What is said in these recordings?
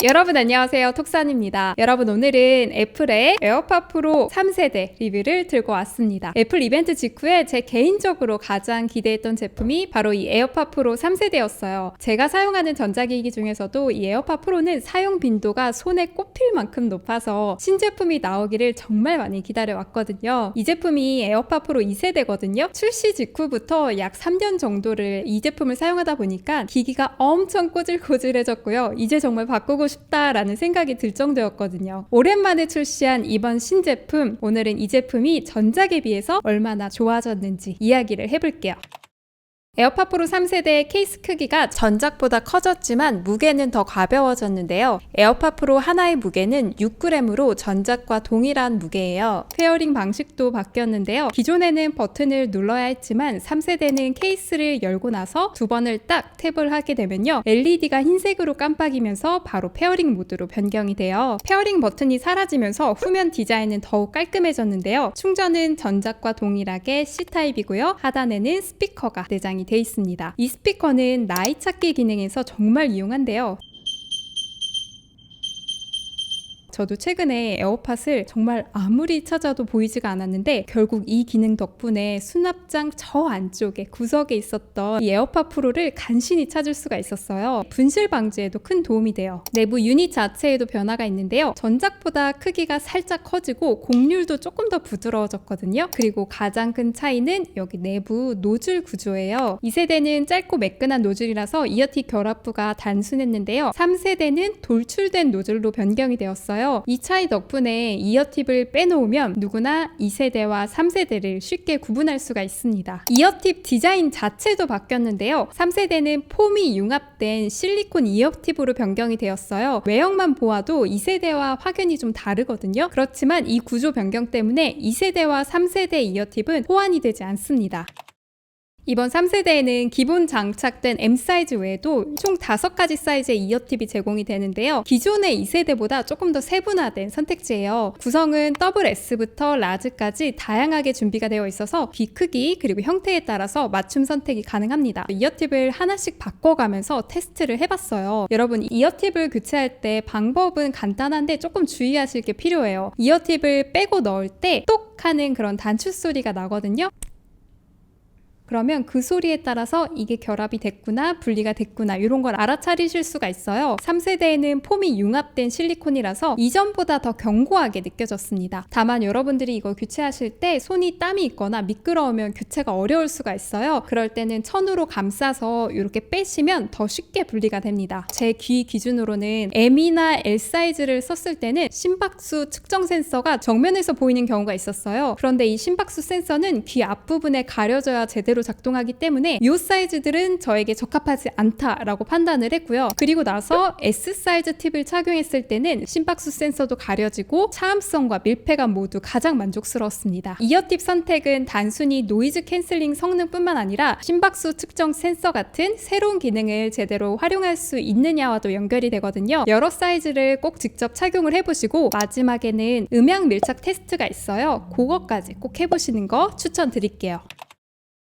여러분 안녕하세요, 톡산입니다. 여러분, 오늘은 애플의 에어팟 프로 3세대 리뷰를 들고 왔습니다. 애플 이벤트 직후에 제 개인적으로 가장 기대했던 제품이 바로 이 에어팟 프로 3세대였어요. 제가 사용하는 전자기기 중에서도 이 에어팟 프로는 사용 빈도가 손에 꼽힐 만큼 높아서 신제품이 나오기를 정말 많이 기다려왔거든요. 이 제품이 에어팟 프로 2세대거든요. 출시 직후부터 약 3년 정도를 이 제품을 사용하다 보니까 기기가 엄청 꼬질꼬질해졌고요. 이제 정말 바꾸고 싶다라는 생각이 들 정도였거든요. 오랜만에 출시한 이번 신제품, 오늘은 이 제품이 전작에 비해서 얼마나 좋아졌는지 이야기를 해볼게요. 에어팟 프로 3세대의 케이스 크기가 전작보다 커졌지만 무게는 더 가벼워졌는데요. 에어팟 프로 하나의 무게는 6g으로 전작과 동일한 무게예요. 페어링 방식도 바뀌었는데요. 기존에는 버튼을 눌러야 했지만 3세대는 케이스를 열고 나서 두 번을 딱 탭을 하게 되면요, LED가 흰색으로 깜빡이면서 바로 페어링 모드로 변경이 돼요. 페어링 버튼이 사라지면서 후면 디자인은 더욱 깔끔해졌는데요. 충전은 전작과 동일하게 C타입이고요. 하단에는 스피커가 내장이 돼 있습니다. 이 스피커는 나이 찾기 기능에서 정말 유용한데요. 저도 최근에 에어팟을 정말 아무리 찾아도 보이지가 않았는데 결국 이 기능 덕분에 수납장 저 안쪽에 구석에 있었던 이 에어팟 프로를 간신히 찾을 수가 있었어요. 분실 방지에도 큰 도움이 돼요. 내부 유닛 자체에도 변화가 있는데요. 전작보다 크기가 살짝 커지고 곡률도 조금 더 부드러워졌거든요. 그리고 가장 큰 차이는 여기 내부 노즐 구조예요. 2세대는 짧고 매끈한 노즐이라서 이어팁 결합부가 단순했는데요. 3세대는 돌출된 노즐로 변경이 되었어요. 이 차이 덕분에 이어팁을 빼놓으면 누구나 2세대와 3세대를 쉽게 구분할 수가 있습니다. 이어팁 디자인 자체도 바뀌었는데요. 3세대는 폼이 융합된 실리콘 이어팁으로 변경이 되었어요. 외형만 보아도 2세대와 확연히 좀 다르거든요. 그렇지만 이 구조 변경 때문에 2세대와 3세대 이어팁은 호환이 되지 않습니다. 이번 3세대에는 기본 장착된 M 사이즈 외에도 총 5가지 사이즈의 이어팁이 제공이 되는데요. 기존의 2세대보다 조금 더 세분화된 선택지예요. 구성은 SS부터 라지까지 다양하게 준비가 되어 있어서 귀 크기 그리고 형태에 따라서 맞춤 선택이 가능합니다. 이어팁을 하나씩 바꿔가면서 테스트를 해봤어요. 여러분, 이어팁을 교체할 때 방법은 간단한데 조금 주의하실 게 필요해요. 이어팁을 빼고 넣을 때 똑 하는 그런 단추 소리가 나거든요. 그러면 그 소리에 따라서 이게 결합이 됐구나, 분리가 됐구나, 이런 걸 알아차리실 수가 있어요. 3세대에는 폼이 융합된 실리콘이라서 이전보다 더 견고하게 느껴졌습니다. 다만 여러분들이 이거 교체하실 때 손이 땀이 있거나 미끄러우면 교체가 어려울 수가 있어요. 그럴 때는 천으로 감싸서 이렇게 빼시면 더 쉽게 분리가 됩니다. 제 귀 기준으로는 M이나 L 사이즈를 썼을 때는 심박수 측정 센서가 정면에서 보이는 경우가 있었어요. 그런데 이 심박수 센서는 귀 앞부분에 가려져야 제대로 작동하기 때문에 이 사이즈들은 저에게 적합하지 않다라고 판단을 했고요. 그리고 나서 S 사이즈 팁을 착용했을 때는 심박수 센서도 가려지고 차음성과 밀폐감 모두 가장 만족스러웠습니다. 이어팁 선택은 단순히 노이즈 캔슬링 성능뿐만 아니라 심박수 측정 센서 같은 새로운 기능을 제대로 활용할 수 있느냐와도 연결이 되거든요. 여러 사이즈를 꼭 직접 착용을 해보시고 마지막에는 음향 밀착 테스트가 있어요. 그거까지 꼭 해보시는 거 추천드릴게요.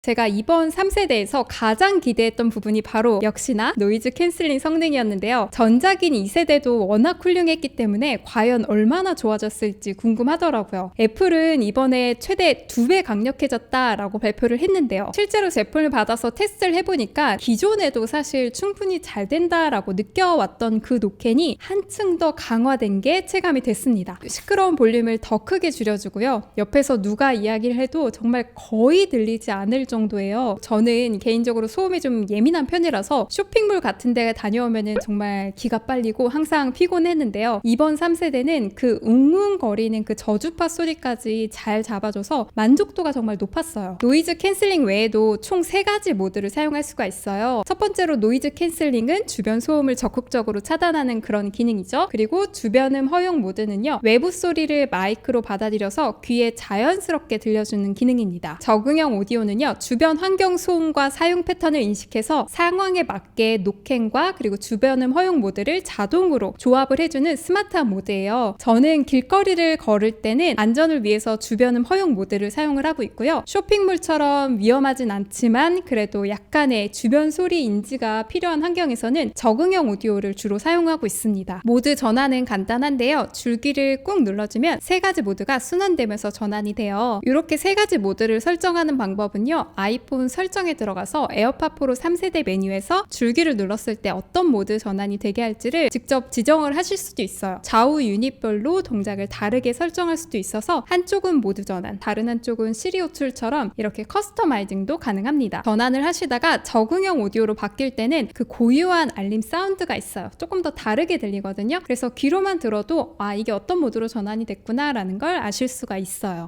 제가 이번 3세대에서 가장 기대했던 부분이 바로 역시나 노이즈 캔슬링 성능이었는데요. 전작인 2세대도 워낙 훌륭했기 때문에 과연 얼마나 좋아졌을지 궁금하더라고요. 애플은 이번에 최대 2배 강력해졌다라고 발표를 했는데요. 실제로 제품을 받아서 테스트를 해보니까 기존에도 사실 충분히 잘 된다라고 느껴왔던 그 노캔이 한층 더 강화된 게 체감이 됐습니다. 시끄러운 볼륨을 더 크게 줄여주고요. 옆에서 누가 이야기를 해도 정말 거의 들리지 않을 정도예요. 저는 개인적으로 소음이 좀 예민한 편이라서 쇼핑몰 같은 데 다녀오면은 정말 기가 빨리고 항상 피곤했는데요. 이번 3세대는 그 웅웅거리는 그 저주파 소리까지 잘 잡아줘서 만족도가 정말 높았어요. 노이즈 캔슬링 외에도 총 3가지 모드를 사용할 수가 있어요. 첫 번째로 노이즈 캔슬링은 주변 소음을 적극적으로 차단하는 그런 기능이죠. 그리고 주변음 허용 모드는요, 외부 소리를 마이크로 받아들여서 귀에 자연스럽게 들려주는 기능입니다. 적응형 오디오는요, 주변 환경 소음과 사용 패턴을 인식해서 상황에 맞게 노캔과 그리고 주변음 허용 모드를 자동으로 조합을 해주는 스마트한 모드예요. 저는 길거리를 걸을 때는 안전을 위해서 주변음 허용 모드를 사용을 하고 있고요. 쇼핑몰처럼 위험하진 않지만 그래도 약간의 주변 소리 인지가 필요한 환경에서는 적응형 오디오를 주로 사용하고 있습니다. 모드 전환은 간단한데요. 줄기를 꾹 눌러주면 세 가지 모드가 순환되면서 전환이 돼요. 이렇게 세 가지 모드를 설정하는 방법은요. 아이폰 설정에 들어가서 에어팟 프로 3세대 메뉴에서 줄기를 눌렀을 때 어떤 모드 전환이 되게 할지를 직접 지정을 하실 수도 있어요. 좌우 유닛별로 동작을 다르게 설정할 수도 있어서 한쪽은 모드 전환, 다른 한쪽은 시리오 툴처럼 이렇게 커스터마이징도 가능합니다. 전환을 하시다가 적응형 오디오로 바뀔 때는 그 고유한 알림 사운드가 있어요. 조금 더 다르게 들리거든요. 그래서 귀로만 들어도 이게 어떤 모드로 전환이 됐구나 라는 걸 아실 수가 있어요.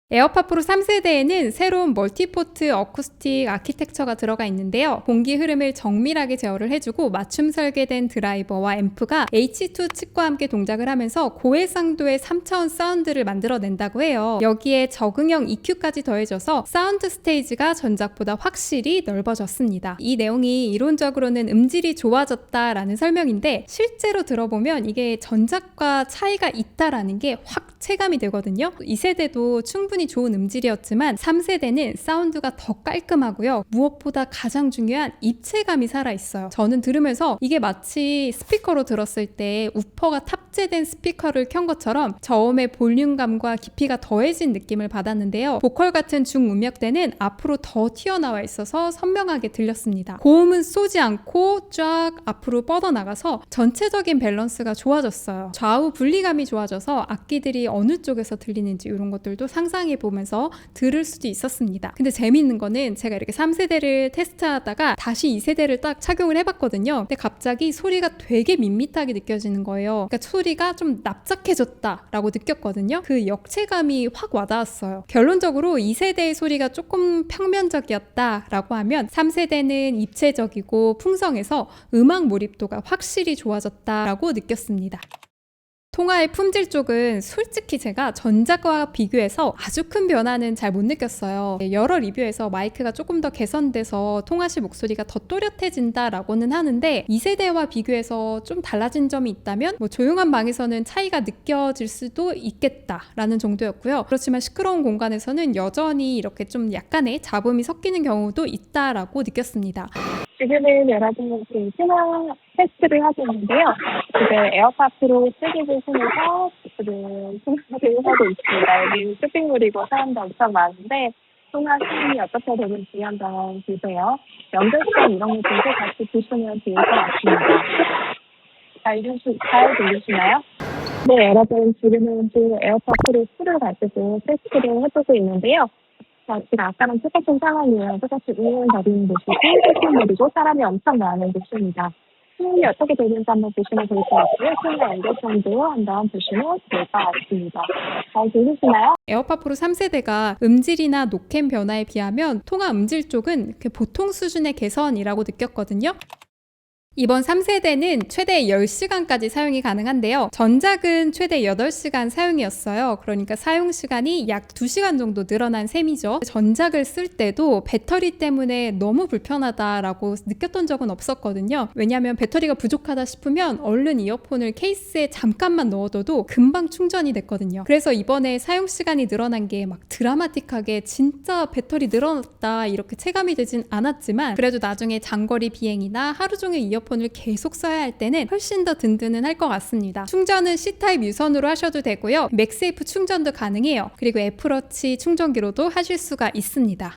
에어팟 프로 3세대에는 새로운 멀티포트 어쿠스틱 아키텍처가 들어가 있는데요. 공기 흐름을 정밀하게 제어를 해주고 맞춤 설계된 드라이버와 앰프가 H2 칩과 함께 동작을 하면서 고해상도의 3차원 사운드를 만들어낸다고 해요. 여기에 적응형 EQ까지 더해져서 사운드 스테이지가 전작보다 확실히 넓어졌습니다. 이 내용이 이론적으로는 음질이 좋아졌다라는 설명인데 실제로 들어보면 이게 전작과 차이가 있다라는 게 확 체감이 되거든요. 2세대도 충분히 좋은 음질이었지만 3세대는 사운드가 더 깔끔하고요. 무엇보다 가장 중요한 입체감이 살아있어요. 저는 들으면서 이게 마치 스피커로 들었을 때 우퍼가 탑재된 스피커를 켠 것처럼 저음의 볼륨감과 깊이가 더해진 느낌을 받았는데요. 보컬 같은 중음역대는 앞으로 더 튀어나와 있어서 선명하게 들렸습니다. 고음은 쏘지 않고 쫙 앞으로 뻗어나가서 전체적인 밸런스가 좋아졌어요. 좌우 분리감이 좋아져서 악기들이 어느 쪽에서 들리는지 이런 것들도 상상해 보면서 들을 수도 있었습니다. 근데 재미있는 거는 제가 이렇게 3세대를 테스트하다가 다시 2세대를 딱 착용을 해봤거든요. 근데 갑자기 소리가 되게 밋밋하게 느껴지는 거예요. 그러니까 소리가 좀 납작해졌다라고 느꼈거든요. 그 역체감이 확 와닿았어요. 결론적으로 2세대의 소리가 조금 평면적이었다라고 하면 3세대는 입체적이고 풍성해서 음악 몰입도가 확실히 좋아졌다라고 느꼈습니다. 통화의 품질 쪽은 솔직히 제가 전작과 비교해서 아주 큰 변화는 잘 못 느꼈어요. 여러 리뷰에서 마이크가 조금 더 개선돼서 통화 시 목소리가 더 또렷해진다라고는 하는데 2세대와 비교해서 좀 달라진 점이 있다면 조용한 방에서는 차이가 느껴질 수도 있겠다라는 정도였고요. 그렇지만 시끄러운 공간에서는 여전히 이렇게 좀 약간의 잡음이 섞이는 경우도 있다라고 느꼈습니다. 지금은 여러분 통화 테스트를 하고 있는데요. 지금 에어팟 프로 3개 부분에서 지금 통화를 하고 있습니다. 여기 쇼핑몰이고 사람도 엄청 많은데 통화 시간이 어떻게 되는지 한번 보세요. 연결성 이런 것들도 같이 보시면 좋을 것 같습니다. 잘 들리시나요? 네, 여러분 지금은 또 에어팟 프로 2를 가지고 테스트를 해보고 있는데요. 지금 아까랑 똑같은 상황이에요. 똑같이 우연거리는 곳이고 쇼핑몰이고 사람이 엄청 많은 곳입니다. 수능이 어떻게 되는지 한번 보시면 좋을 것 같고요. 수능의 연결성도 한번 보시면 좋을 것 같습니다. 잘 들리시나요? 에어팟 프로 3세대가 음질이나 노캠 변화에 비하면 통화 음질 쪽은 보통 수준의 개선이라고 느꼈거든요. 이번 3세대는 최대 10시간까지 사용이 가능한데요. 전작은 최대 8시간 사용이었어요. 그러니까 사용시간이 약 2시간 정도 늘어난 셈이죠. 전작을 쓸 때도 배터리 때문에 너무 불편하다라고 느꼈던 적은 없었거든요. 왜냐하면 배터리가 부족하다 싶으면 얼른 이어폰을 케이스에 잠깐만 넣어둬도 금방 충전이 됐거든요. 그래서 이번에 사용시간이 늘어난 게 막 드라마틱하게 진짜 배터리 늘어났다 이렇게 체감이 되진 않았지만 그래도 나중에 장거리 비행이나 하루 종일 이어폰을 계속 써야 할 때는 훨씬 더 든든은 할 것 같습니다. 충전은 C타입 유선으로 하셔도 되고요. 맥세이프 충전도 가능해요. 그리고 애플워치 충전기로도 하실 수가 있습니다.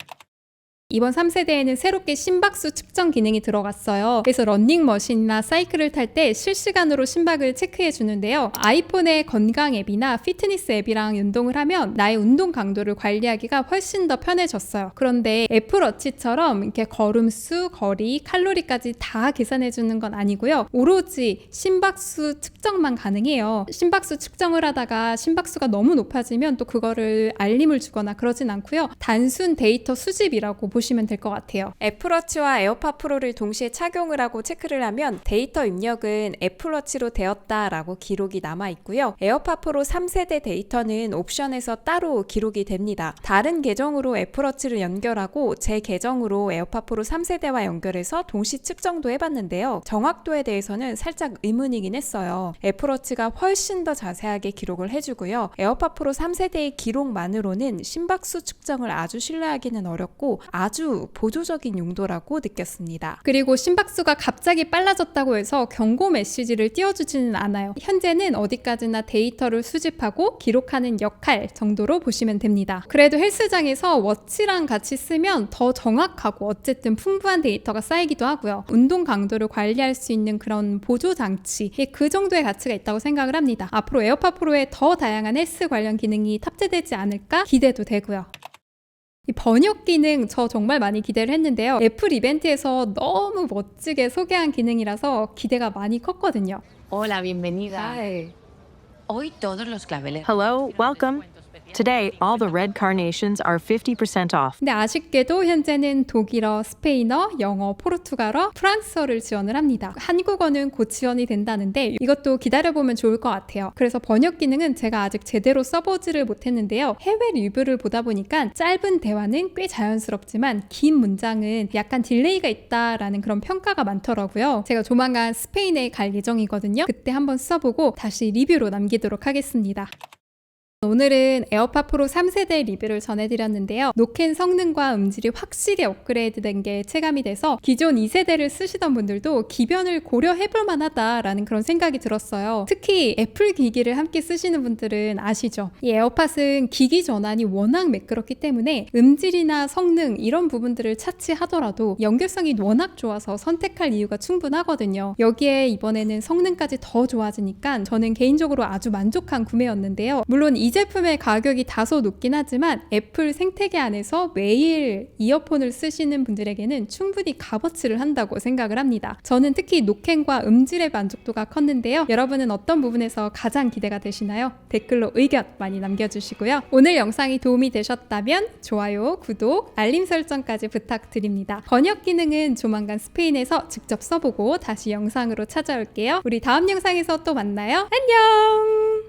이번 3세대에는 새롭게 심박수 측정 기능이 들어갔어요. 그래서 러닝머신이나 사이클을 탈 때 실시간으로 심박을 체크해 주는데요. 아이폰의 건강 앱이나 피트니스 앱이랑 연동을 하면 나의 운동 강도를 관리하기가 훨씬 더 편해졌어요. 그런데 애플워치처럼 이렇게 걸음수, 거리, 칼로리까지 다 계산해 주는 건 아니고요. 오로지 심박수 측정만 가능해요. 심박수 측정을 하다가 심박수가 너무 높아지면 또 그거를 알림을 주거나 그러진 않고요. 단순 데이터 수집이라고 보시면 될 것 같아요. 애플워치와 에어팟 프로를 동시에 착용을 하고 체크를 하면 데이터 입력은 애플워치로 되었다라고 기록이 남아 있고요. 에어팟 프로 3세대 데이터는 옵션에서 따로 기록이 됩니다. 다른 계정으로 애플워치를 연결하고 제 계정으로 에어팟 프로 3세대와 연결해서 동시 측정도 해봤는데요. 정확도에 대해서는 살짝 의문이긴 했어요. 애플워치가 훨씬 더 자세하게 기록을 해주고요. 에어팟 프로 3세대의 기록만으로는 심박수 측정을 아주 신뢰하기는 어렵고 아주 보조적인 용도라고 느꼈습니다. 그리고 심박수가 갑자기 빨라졌다고 해서 경고 메시지를 띄워주지는 않아요. 현재는 어디까지나 데이터를 수집하고 기록하는 역할 정도로 보시면 됩니다. 그래도 헬스장에서 워치랑 같이 쓰면 더 정확하고 어쨌든 풍부한 데이터가 쌓이기도 하고요. 운동 강도를 관리할 수 있는 그런 보조 장치, 그 정도의 가치가 있다고 생각을 합니다. 앞으로 에어팟 프로에 더 다양한 헬스 관련 기능이 탑재되지 않을까 기대도 되고요. 이 번역 기능 저 정말 많이 기대를 했는데요. 애플 이벤트에서 너무 멋지게 소개한 기능이라서 기대가 많이 컸거든요. Hola, bienvenida. Hi. Hoy todos los claveles. Hello, welcome. Today, all the red carnations are 50% off. 근데 아쉽게도 현재는 독일어, 스페인어, 영어, 포르투갈어, 프랑스어를 지원을 합니다. 한국어는 곧 지원이 된다는데 이것도 기다려보면 좋을 것 같아요. 그래서 번역 기능은 제가 아직 제대로 써보지를 못했는데요. 해외 리뷰를 보다 보니까 짧은 대화는 꽤 자연스럽지만 긴 문장은 약간 딜레이가 있다라는 그런 평가가 많더라고요. 제가 조만간 스페인에 갈 예정이거든요. 그때 한번 써보고 다시 리뷰로 남기도록 하겠습니다. 오늘은 에어팟 프로 3세대 리뷰를 전해드렸는데요. 노캔 성능과 음질이 확실히 업그레이드된 게 체감이 돼서 기존 2세대를 쓰시던 분들도 기변을 고려해볼 만하다라는 그런 생각이 들었어요. 특히 애플 기기를 함께 쓰시는 분들은 아시죠? 이 에어팟은 기기 전환이 워낙 매끄럽기 때문에 음질이나 성능 이런 부분들을 차치하더라도 연결성이 워낙 좋아서 선택할 이유가 충분하거든요. 여기에 이번에는 성능까지 더 좋아지니까 저는 개인적으로 아주 만족한 구매였는데요. 물론 이 제품의 가격이 다소 높긴 하지만 애플 생태계 안에서 매일 이어폰을 쓰시는 분들에게는 충분히 값어치를 한다고 생각을 합니다. 저는 특히 노캔과 음질의 만족도가 컸는데요. 여러분은 어떤 부분에서 가장 기대가 되시나요? 댓글로 의견 많이 남겨주시고요. 오늘 영상이 도움이 되셨다면 좋아요, 구독, 알림 설정까지 부탁드립니다. 번역 기능은 조만간 스페인에서 직접 써보고 다시 영상으로 찾아올게요. 우리 다음 영상에서 또 만나요. 안녕!